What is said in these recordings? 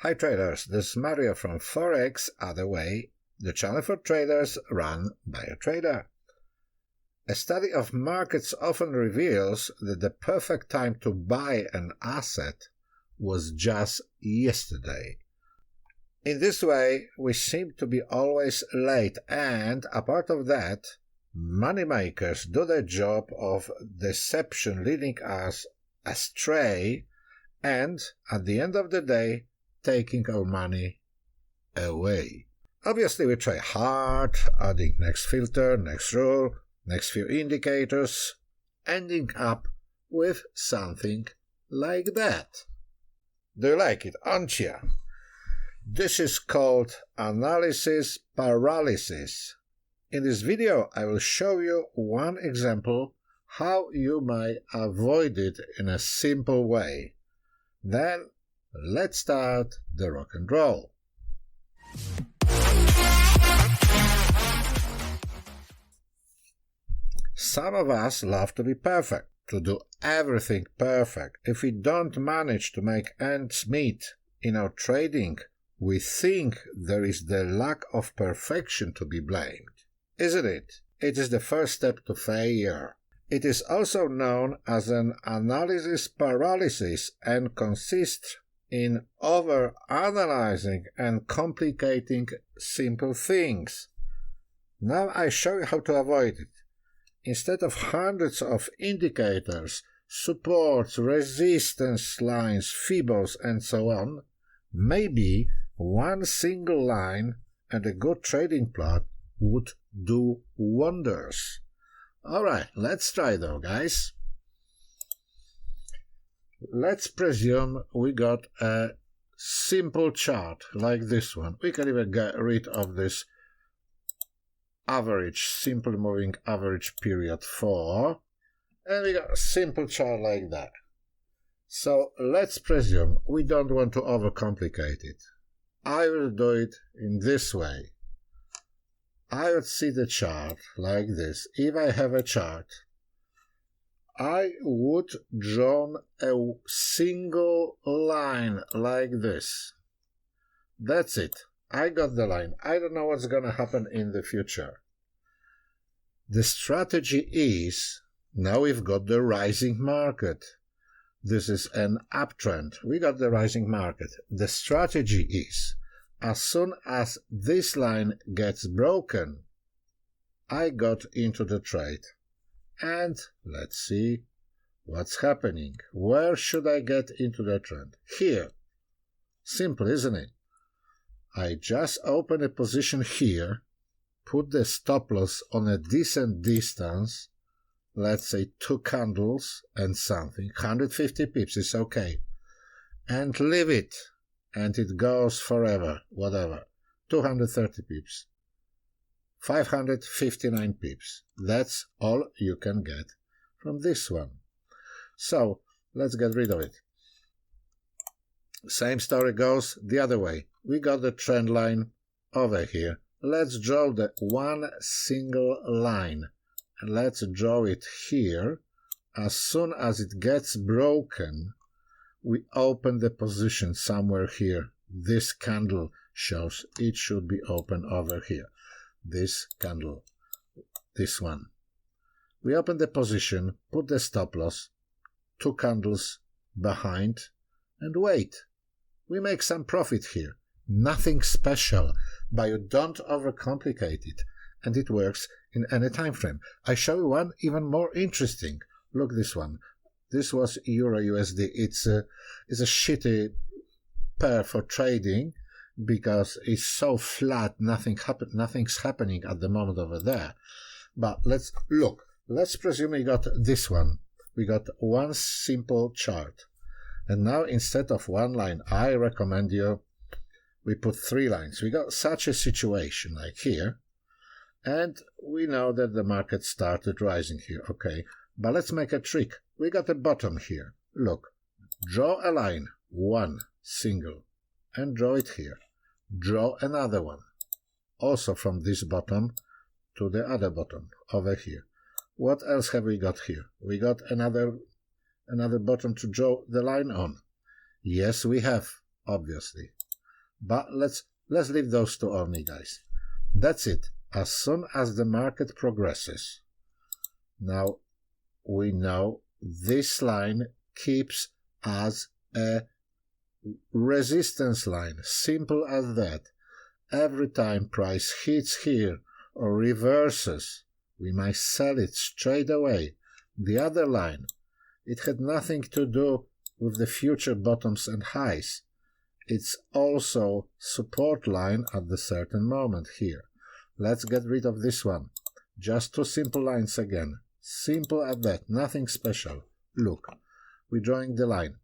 Hi traders, this is Mario from Forex Other Way, the channel for traders run by a trader. A study of markets often reveals that the perfect time to buy an asset was just yesterday. In this way, we seem to be always late, and apart of that, moneymakers do their job of deception, leading us astray, and at the end of the day, taking our money away. Obviously, we try hard, adding next filter, next rule, next few indicators, ending up with something like that. Do you like it, aren't you? This is called analysis paralysis. In this video, I will show you one example how you might avoid it in a simple way. Then, let's start the rock and roll. Some of us love to be perfect, to do everything perfect. If we don't manage to make ends meet in our trading, we think there is the lack of perfection to be blamed. Isn't it? It is the first step to failure. It is also known as an analysis paralysis and consists in over-analyzing and complicating simple things. Now I show you how to avoid it. Instead of hundreds of indicators, supports, resistance lines, Fibos, and so on, maybe one single line and a good trading plot would do wonders. Alright, let's try though, guys. Let's presume we got a simple chart like this one. We can even get rid of this average, simple moving average period 4. And we got a simple chart like that. So let's presume we don't want to overcomplicate it. I will do it in this way. I would see the chart like this. If I have a chart, I would draw a single line like this. That's it. I got the line. I don't know what's going to happen in the future. The strategy is, now we've got the rising market. This is an uptrend. We got the rising market. The strategy is, as soon as this line gets broken, I got into the trade. And let's see what's happening. Where should I get into the trend? Here. Simple, isn't it? I just open a position here, put the stop loss on a decent distance, let's say 2 candles and something, 150 pips is okay, and leave it, and it goes forever, whatever, 230 pips. 559 pips. That's all you can get from this one. So, let's get rid of it. Same story goes the other way. We got the trend line over here. Let's draw the one single line. And let's draw it here. As soon as it gets broken, we open the position somewhere here. This candle shows it should be open over here. This candle, this one. We open the position, put the stop loss, 2 candles behind, and wait. We make some profit here. Nothing special, but you don't overcomplicate it, and it works in any time frame. I show you one even more interesting. Look, this one. This was Euro USD. It's a shitty pair for trading, because it's so flat, nothing's happening at the moment over there. But let's look. Let's presume we got this one. We got one simple chart. And now instead of one line, I recommend you we put 3 lines. We got such a situation like here. And we know that the market started rising here. Okay. But let's make a trick. We got a bottom here. Look. Draw a line. One single. And draw it here. Draw another one, also from this bottom to the other bottom, over here. What else have we got here? We got another bottom to draw the line on. Yes, we have, obviously. But let's leave those two only, guys. That's it. As soon as the market progresses, now we know this line keeps as a resistance line. Simple as that. Every time price hits here or reverses, we might sell it straight away. The other line, it had nothing to do with the future bottoms and highs. It's also support line at the certain moment here. Let's get rid of this one. Just two simple lines again. Simple as that, nothing special. Look, we're drawing the line,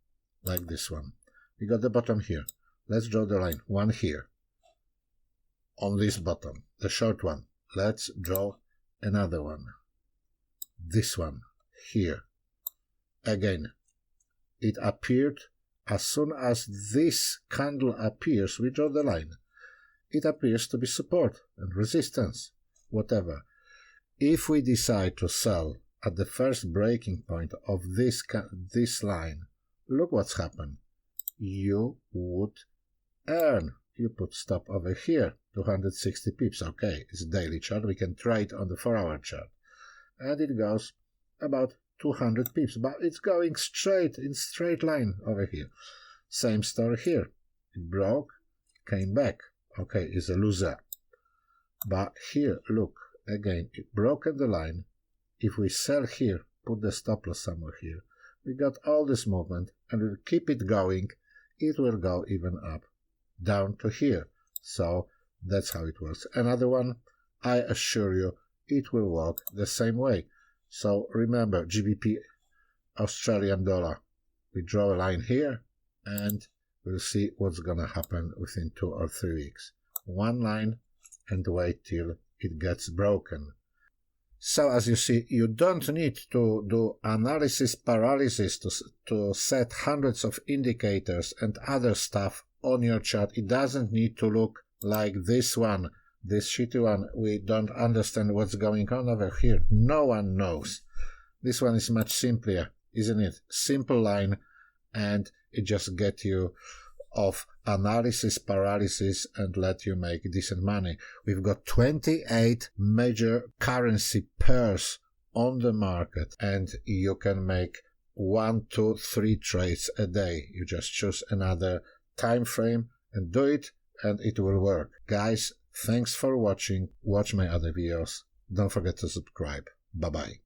like this one. We got the bottom here. Let's draw the line, one here. On this bottom, the short one. Let's draw another one. This one, here. Again, it appeared, as soon as this candle appears, we draw the line. It appears to be support and resistance, whatever. If we decide to sell at the first breaking point of this line, look what's happened. You would earn. You put stop over here, 260 pips. Okay, it's a daily chart. We can trade on the 4-hour chart. And it goes about 200 pips, but it's going straight, in straight line over here. Same story here. It broke, came back. Okay, it's a loser. But here, look, again, it broken the line. If we sell here, put the stop loss somewhere here, we got all this movement, and we'll keep it going. It will go even up, down to here. So that's how it works. Another one, I assure you, it will work the same way. So remember, GBP, Australian dollar. We draw a line here, and we'll see what's gonna happen within 2 or 3 weeks. One line, and wait till it gets broken. So as you see, you don't need to do analysis paralysis to set hundreds of indicators and other stuff on your chart. It doesn't need to look like this one, this shitty one. We don't understand what's going on over here. No one knows. This one is much simpler, isn't it? Simple line, and it just gets you off analysis paralysis and let you make decent money. We've got 28 major currency pairs on the market, and you can make 1, 2, 3 trades a day. You just choose another time frame and do it, and it will work. Guys, thanks for watching. Watch my other videos. Don't forget to subscribe. Bye bye.